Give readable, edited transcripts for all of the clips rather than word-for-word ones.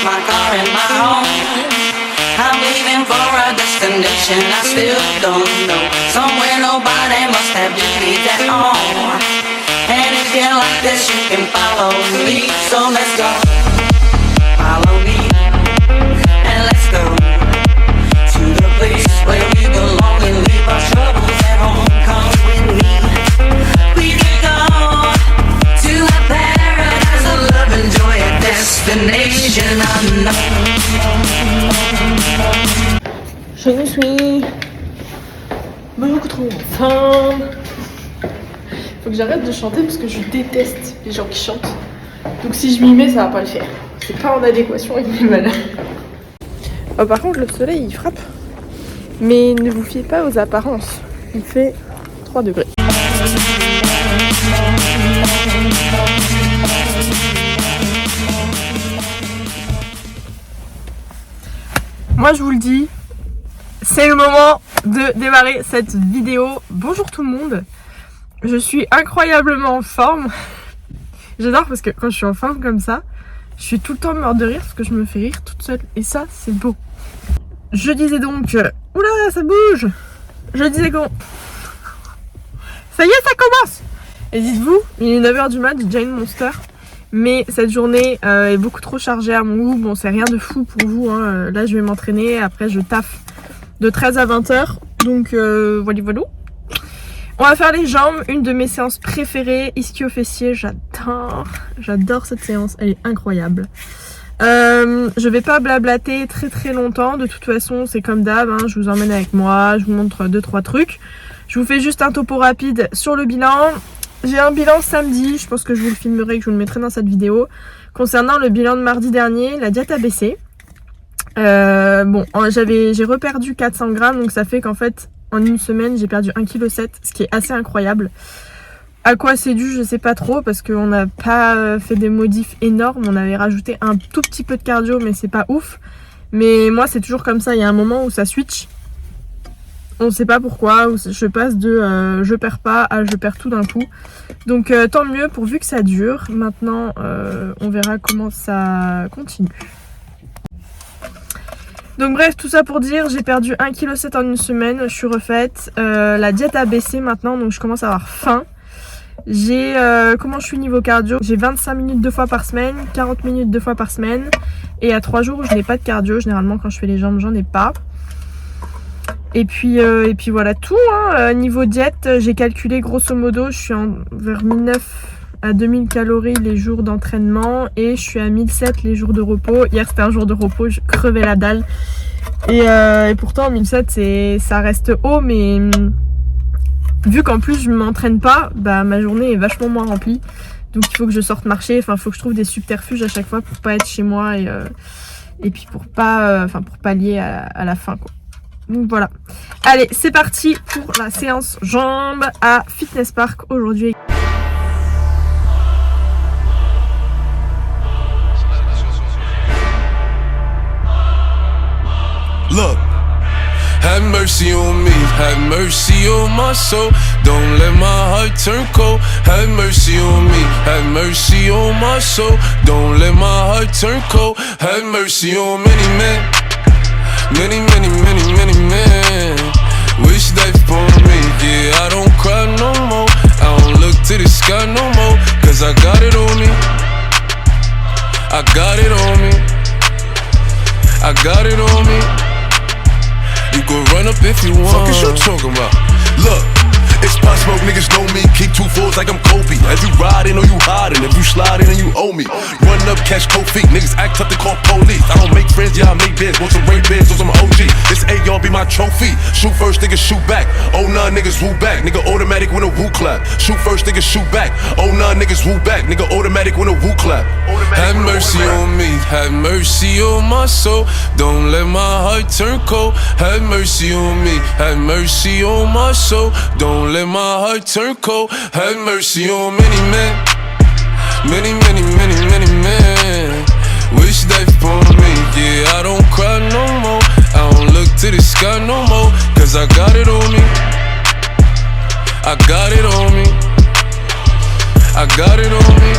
My car and my home. I'm leaving for a destination I still don't know. Somewhere nobody must have duties at all. And if you like this, you can follow me. So let's go. Follow me. And let's go to the place where we belong and leave our troubles at home. Come with me. We can go to a paradise of love and joy, a destination unknown. Je ne suis beaucoup trop ensemble. Faut que j'arrête de chanter parce que je déteste les gens qui chantent. Donc si je m'y mets, ça va pas le faire. C'est pas en adéquation avec mes valeurs. Oh, par contre, le soleil il frappe. Mais ne vous fiez pas aux apparences. Il fait 3 degrés. Moi je vous le dis, c'est le moment de démarrer cette vidéo. Bonjour tout le monde, je suis incroyablement en forme. J'adore parce que quand je suis en forme comme ça, je suis tout le temps morte de rire parce que je me fais rire toute seule. Et ça, c'est beau. Je disais donc... Oula, ça bouge. Je disais qu'on... Ça y est, ça commence. Et dites-vous, il est 9h du mat, j'ai déjà une monster. Mais cette journée est beaucoup trop chargée à mon goût. Bon, c'est rien de fou pour vous, hein. Là, je vais m'entraîner. Après, je taffe de 13 à 20h. Donc, voilà, voilà. On va faire les jambes. Une de mes séances préférées. Ischio-fessier. J'adore cette séance. Elle est incroyable. Je vais pas blablater très longtemps. De toute façon, c'est comme d'hab, hein. Je vous emmène avec moi. Je vous montre 2-3 trucs. Je vous fais juste un topo rapide sur le bilan. J'ai un bilan samedi, je pense que je vous le filmerai, que je vous le mettrai dans cette vidéo. Concernant le bilan de mardi dernier, la diète a baissé. Bon, j'ai reperdu 400 grammes, donc ça fait qu'en fait, en une semaine, j'ai perdu 1,7 kg, ce qui est assez incroyable. À quoi c'est dû, je sais pas trop, parce qu'on n'a pas fait des modifs énormes. On avait rajouté un tout petit peu de cardio, mais c'est pas ouf. Mais moi, c'est toujours comme ça, il y a un moment où ça switch. On sait pas pourquoi, je passe de je perds pas à je perds tout d'un coup. Donc tant mieux pourvu que ça dure. Maintenant on verra comment ça continue. Donc bref, tout ça pour dire, j'ai perdu 1,7 kg en une semaine, je suis refaite. La diète a baissé maintenant, donc je commence à avoir faim. J'ai comment je suis niveau cardio, j'ai 25 minutes 2 fois par semaine, 40 minutes 2 fois par semaine. Et à 3 jours où je n'ai pas de cardio, généralement quand je fais les jambes j'en ai pas. Et puis voilà tout, hein. Niveau diète, j'ai calculé grosso modo, je suis vers 1009 à 2000 calories les jours d'entraînement et je suis à 1007 les jours de repos. Hier c'était un jour de repos, je crevais la dalle. Et pourtant 1007 ça reste haut, mais vu qu'en plus je m'entraîne pas, bah ma journée est vachement moins remplie. Donc il faut que je sorte marcher, enfin il faut que je trouve des subterfuges à chaque fois pour pas être chez moi et puis pour pas pour pallier à la faim quoi. Donc voilà. Allez, c'est parti pour la séance jambes à Fitness Park aujourd'hui. Look, have mercy on me, have mercy on my soul. Don't let my heart turn cold. Have mercy on me, have mercy on my soul. Don't let my heart turn cold. Have mercy on many men. Many men wish they for me. Yeah, I don't cry no more. I don't look to the sky no more. Cause I got it on me. I got it on me. I got it on me. You can run up if you want. Fuck is you talking about? Look, it's Pop Smoke, niggas know me. Keep 2 fours like I'm Kobe. As you riding or you hiding, if you sliding and you owe me. Run up, catch cold feet. Niggas act tough to call police. I don't make friends, yeah, I make bids. Want some rape bids or some OG. This AR be my trophy. Shoot first, niggas shoot back. Oh nah, niggas woo back. Nigga automatic when a woo clap. Shoot first, niggas shoot back. Oh nah, niggas woo back. Nigga automatic when a woo clap. Have mercy on me, have mercy on my soul. Don't let my heart turn cold. Have mercy on me, have mercy on my soul. Don't let my heart turn cold. Have mercy on many men. Many men wish I got it on me. I got it on me.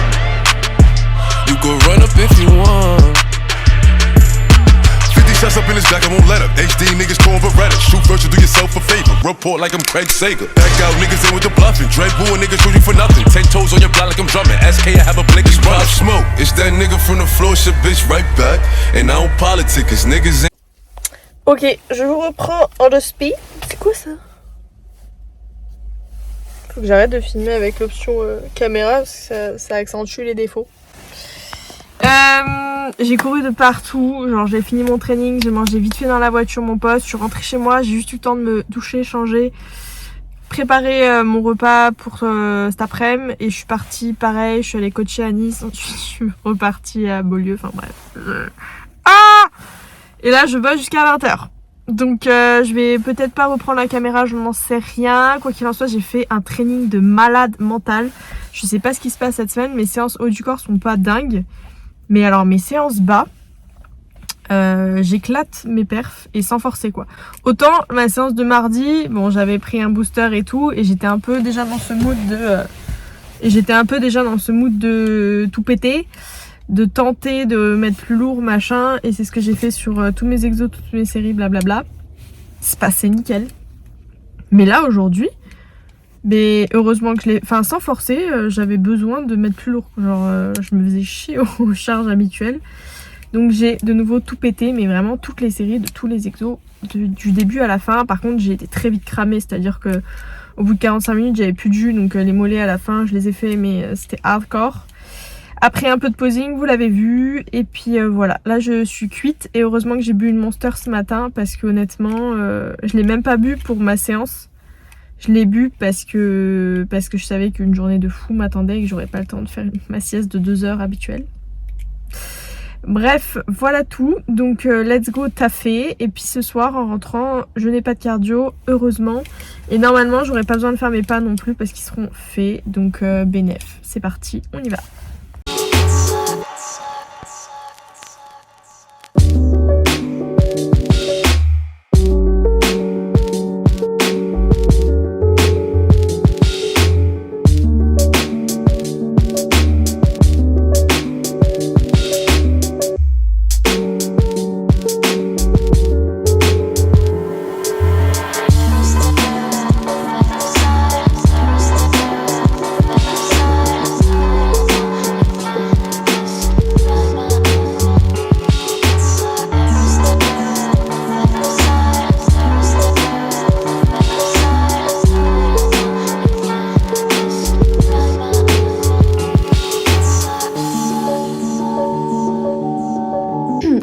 You can run up if you want. 50 shots up in his back, I won't let up. HD niggas throwing Beretta. Shoot first and do yourself a favor. Report like I'm Craig Sager. Back out niggas in with the bluffing. Dread boo and niggas shoot you for nothing. 10 toes on your block like I'm drumming. SK, I have a blink, it's pop smoke. It's that nigga from the floor, shit bitch right back. And I don't politic, cause niggas ain't. Ok, je vous reprends en deux speed. C'est quoi ça? Faut que j'arrête de filmer avec l'option caméra parce que ça accentue les défauts. J'ai couru de partout, genre j'ai fini mon training, j'ai mangé vite fait dans la voiture mon poste, je suis rentrée chez moi, j'ai juste eu le temps de me doucher, changer, préparer mon repas pour cet après-midi et je suis partie pareil, je suis allée coacher à Nice, ensuite je suis repartie à Beaulieu, enfin bref. Et là je bosse jusqu'à 20h. Donc je vais peut-être pas reprendre la caméra, je n'en sais rien. Quoi qu'il en soit, j'ai fait un training de malade mental. Je sais pas ce qui se passe cette semaine, mes séances haut du corps sont pas dingues. Mais alors mes séances bas, j'éclate mes perfs et sans forcer quoi. Autant ma séance de mardi, bon j'avais pris un booster et tout et j'étais un peu déjà dans ce mood de tout péter, de tenter de mettre plus lourd machin et c'est ce que j'ai fait sur tous mes exos, toutes mes séries blablabla. C'est passé nickel. Mais là aujourd'hui, mais heureusement que je l'ai... Enfin, sans forcer, j'avais besoin de mettre plus lourd. Genre, je me faisais chier aux charges habituelles. Donc, j'ai de nouveau tout pété, mais vraiment toutes les séries de tous les exos, du début à la fin. Par contre, j'ai été très vite cramée, c'est-à-dire que au bout de 45 minutes, j'avais plus de jus. Donc, les mollets à la fin, je les ai fait, mais c'était hardcore. Après un peu de posing, vous l'avez vu. Et puis, voilà. Là, je suis cuite. Et heureusement que j'ai bu une Monster ce matin, parce que honnêtement, je l'ai même pas bu pour ma séance. Je l'ai bu parce que je savais qu'une journée de fou m'attendait et que j'aurais pas le temps de faire ma sieste de 2 heures habituelle. Bref, voilà tout. Donc let's go taffer. Et puis ce soir en rentrant, je n'ai pas de cardio, heureusement. Et normalement, j'aurais pas besoin de faire mes pas non plus parce qu'ils seront faits. Donc bénef, c'est parti, on y va.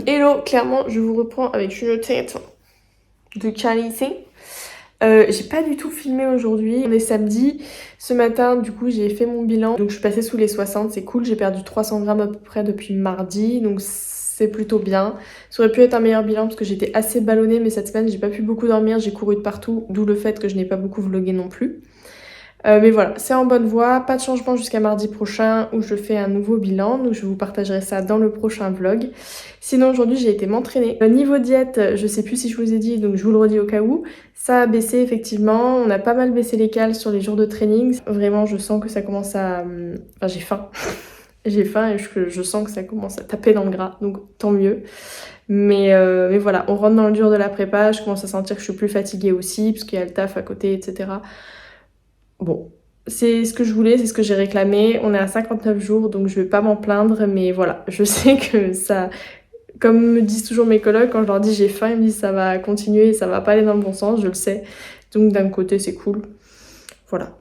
Hello, clairement je vous reprends avec une tête de qualité. J'ai pas du tout filmé aujourd'hui, on est samedi. Ce matin du coup j'ai fait mon bilan, donc je suis passée sous les 60, c'est cool, j'ai perdu 300 grammes à peu près depuis mardi, donc c'est plutôt bien. Ça aurait pu être un meilleur bilan parce que j'étais assez ballonnée, mais cette semaine j'ai pas pu beaucoup dormir, j'ai couru de partout, d'où le fait que je n'ai pas beaucoup vlogué non plus. Mais voilà, c'est en bonne voie, pas de changement jusqu'à mardi prochain où je fais un nouveau bilan, donc je vous partagerai ça dans le prochain vlog. Sinon aujourd'hui j'ai été m'entraîner. Niveau diète, je sais plus si je vous ai dit, donc je vous le redis au cas où, ça a baissé effectivement, on a pas mal baissé les cales sur les jours de training. Vraiment je sens que ça commence à... Enfin j'ai faim, j'ai faim et je sens que ça commence à taper dans le gras, donc tant mieux. Mais voilà, on rentre dans le dur de la prépa, je commence à sentir que je suis plus fatiguée aussi, parce qu'il y a le taf à côté, etc. Bon, c'est ce que je voulais, c'est ce que j'ai réclamé. On est à 59 jours, donc je vais pas m'en plaindre. Mais voilà, je sais que ça... Comme me disent toujours mes colocs, quand je leur dis j'ai faim, ils me disent ça va continuer, ça va pas aller dans le bon sens, je le sais. Donc d'un côté, c'est cool. Voilà.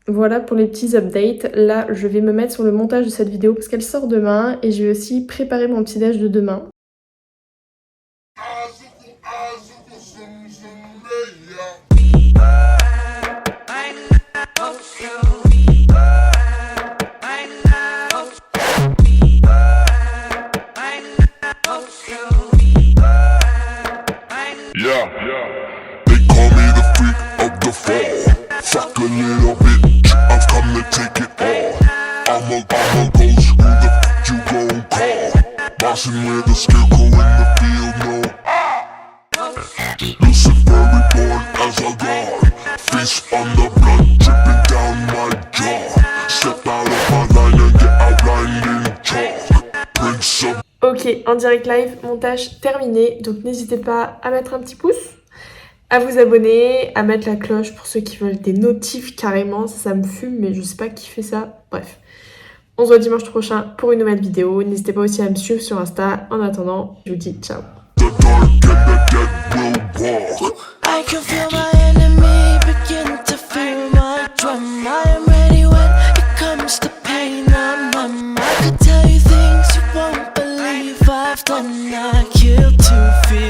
Voilà pour les petits updates. Là, je vais me mettre sur le montage de cette vidéo parce qu'elle sort demain. Et je vais aussi préparer mon petit déj de demain. Yeah, they call me the freak of the fall. Fuck a little bitch, I've come to take it all. I'm a ghost, who the fuck you gon' call? Bossing with a scarecrow in the field, no. Lucifer reborn as a god, face on the blood dripping. Ok, en direct live, montage terminé. Donc n'hésitez pas à mettre un petit pouce, à vous abonner, à mettre la cloche pour ceux qui veulent des notifs carrément. Ça me fume, mais je sais pas qui fait ça. Bref. On se voit dimanche prochain pour une nouvelle vidéo. N'hésitez pas aussi à me suivre sur Insta. En attendant, je vous dis ciao. The dark and the dead will walk. I can feel my enemy